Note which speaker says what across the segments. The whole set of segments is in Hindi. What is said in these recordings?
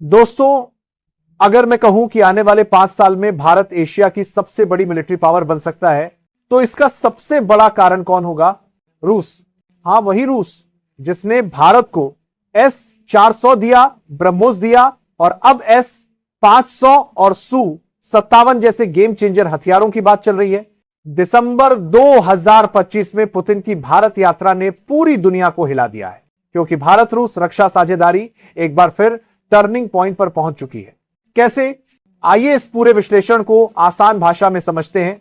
Speaker 1: दोस्तों, अगर मैं कहूं कि आने वाले 5 साल में भारत एशिया की सबसे बड़ी मिलिट्री पावर बन सकता है, तो इसका सबसे बड़ा कारण कौन होगा? रूस। हां, वही रूस जिसने भारत को S-400 दिया, ब्रह्मोस दिया और अब S-500 और Su-57 जैसे गेम चेंजर हथियारों की बात चल रही है। दिसंबर 2025 में पुतिन की भारत यात्रा ने पूरी दुनिया को हिला दिया है, क्योंकि भारत रूस रक्षा साझेदारी एक बार फिर टर्निंग पॉइंट पर पहुंच चुकी है। कैसे? आइए इस पूरे विश्लेषण को आसान भाषा में समझते हैं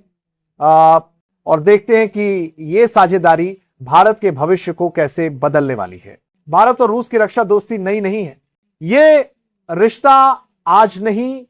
Speaker 1: और देखते हैं कि यह साझेदारी भारत के भविष्य को कैसे बदलने वाली है। भारत और रूस की रक्षा दोस्ती नई नहीं है। यह रिश्ता आज नहीं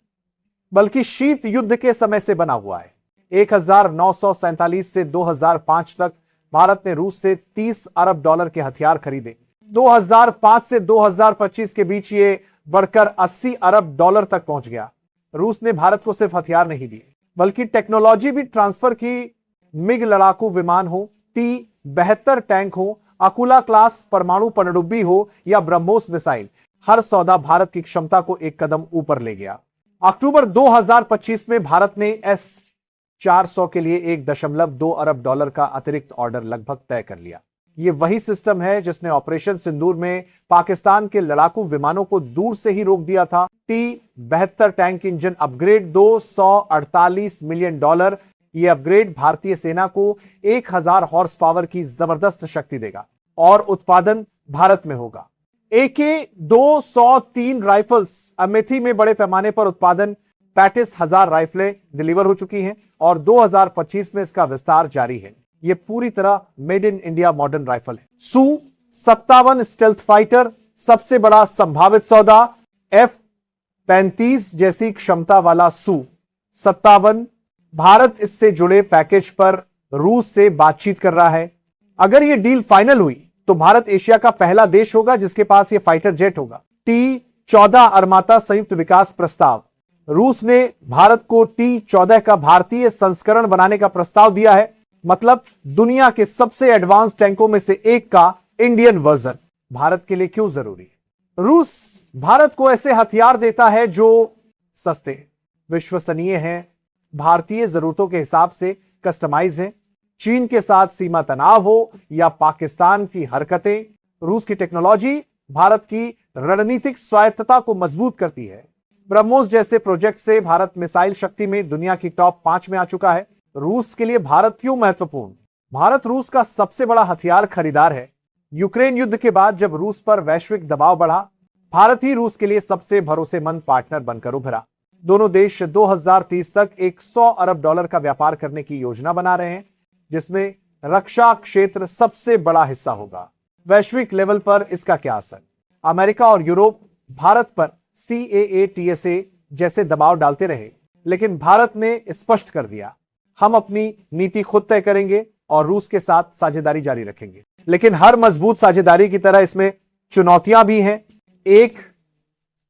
Speaker 1: बल्कि शीत युद्ध के समय से बना हुआ है। 1947 से 2005 तक भारत ने रूस से $30 अरब के हथियार खरीदे। 2005 से 2025 के बीच ये बढ़कर $80 अरब तक पहुंच गया। रूस ने भारत को सिर्फ हथियार नहीं दिए बल्कि टेक्नोलॉजी भी ट्रांसफर की। मिग लड़ाकू विमान हो, T-72 टैंक हो, अकुला क्लास परमाणु पनडुब्बी हो या ब्रह्मोस मिसाइल, हर सौदा भारत की क्षमता को एक कदम ऊपर ले गया। अक्टूबर 2025 में भारत ने S-400 के लिए $1.2 अरब का अतिरिक्त ऑर्डर लगभग तय कर लिया। यह वही सिस्टम है जिसने ऑपरेशन सिंदूर में पाकिस्तान के लड़ाकू विमानों को दूर से ही रोक दिया था। T-72 tank engine upgrade $248 million. यह अपग्रेड भारतीय सेना को 1000 हॉर्स पावर की जबरदस्त शक्ति देगा और उत्पादन भारत में होगा। AK-203 राइफल्स अमेठी में बड़े पैमाने पर उत्पादन 35,000 राइफलें डिलीवर हो चुकी हैं और 2025 में इसका विस्तार जारी है। यह पूरी तरह made in India modern rifle है। Su-57 स्टेल्थ फाइटर सबसे बड़ा संभावित सौदा। F-35 जैसी क्षमता वाला Su-57। भारत इससे जुड़े पैकेज पर रूस से बातचीत कर रहा है। अगर यह डील फाइनल हुई तो भारत एशिया का पहला देश होगा जिसके पास यह फाइटर जेट होगा। T-14 अरमाता संयुक्त विकास प्रस्ताव। रूस ने भारत को T-14 का भारतीय संस्करण बनाने का प्रस्ताव दिया है। मतलब दुनिया के सबसे एडवांस टैंकों में से एक का इंडियन वर्जन। भारत के लिए क्यों जरूरी है? रूस भारत को ऐसे हथियार देता है जो सस्ते, विश्वसनीय हैं, भारतीय जरूरतों के हिसाब से कस्टमाइज हैं। चीन के साथ सीमा तनाव हो या पाकिस्तान की हरकतें, रूस की टेक्नोलॉजी भारत की रणनीतिक स्वायत्तता को मजबूत करती है। ब्रह्मोस जैसे प्रोजेक्ट से भारत मिसाइल शक्ति में दुनिया की टॉप 5 में आ चुका है। रूस के लिए भारत क्यों महत्वपूर्ण? भारत रूस का सबसे बड़ा हथियार खरीदार है। यूक्रेन युद्ध के बाद जब रूस पर वैश्विक दबाव बढ़ा, भारत ही रूस के लिए सबसे भरोसेमंद पार्टनर बनकर उभरा। दोनों देश 2030 तक $100 अरब का व्यापार करने की योजना बना रहे हैं, जिसमें रक्षा क्षेत्र सबसे बड़ा हिस्सा होगा। वैश्विक लेवल पर इसका क्या असर? अमेरिका और यूरोप भारत पर CAA TSA जैसे दबाव डालते रहे, लेकिन भारत ने स्पष्ट कर दिया, हम अपनी नीति खुद तय करेंगे और रूस के साथ साझेदारी जारी रखेंगे। लेकिन हर मजबूत साझेदारी की तरह इसमें चुनौतियां भी हैं। एक,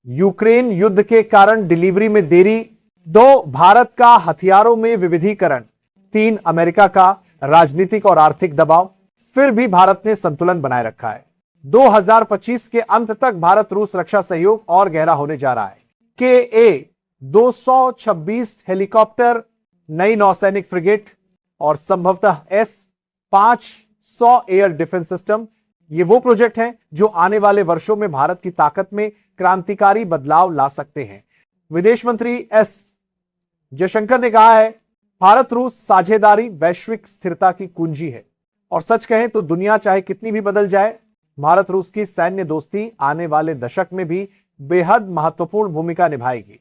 Speaker 1: यूक्रेन युद्ध के कारण डिलीवरी में देरी। 2, भारत का हथियारों में विविधीकरण। 3, अमेरिका का राजनीतिक और आर्थिक दबाव। फिर भी भारत ने संतुलन बनाए रखा है। 2025 के अंत तक भारत रूस रक्षा सहयोग और गहरा होने जा रहा है। KA-226 हेलीकॉप्टर, नई नौसैनिक फ्रिगेट और संभवतः S-500 एयर डिफेंस सिस्टम, ये वो प्रोजेक्ट हैं जो आने वाले वर्षों में भारत की ताकत में क्रांतिकारी बदलाव ला सकते हैं। विदेश मंत्री S जयशंकर ने कहा है, भारत रूस साझेदारी वैश्विक स्थिरता की कुंजी है। और सच कहें तो दुनिया चाहे कितनी भी बदल जाए, भारत रूस की सैन्य दोस्ती आने वाले दशक में भी बेहद महत्वपूर्ण भूमिका निभाएगी।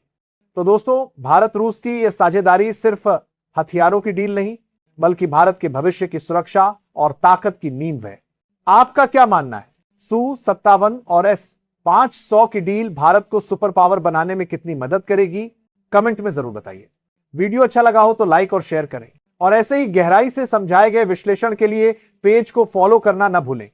Speaker 1: तो दोस्तों, भारत रूस की यह साझेदारी सिर्फ हथियारों की डील नहीं, बल्कि भारत के भविष्य की सुरक्षा और ताकत की नींव है। आपका क्या मानना है? Su-57 और S-500 की डील भारत को सुपर पावर बनाने में कितनी मदद करेगी? कमेंट में जरूर बताइए। वीडियो अच्छा लगा हो तो लाइक और शेयर करें और ऐसे ही गहराई से समझाए गए विश्लेषण के लिए पेज को फॉलो करना न भूलें।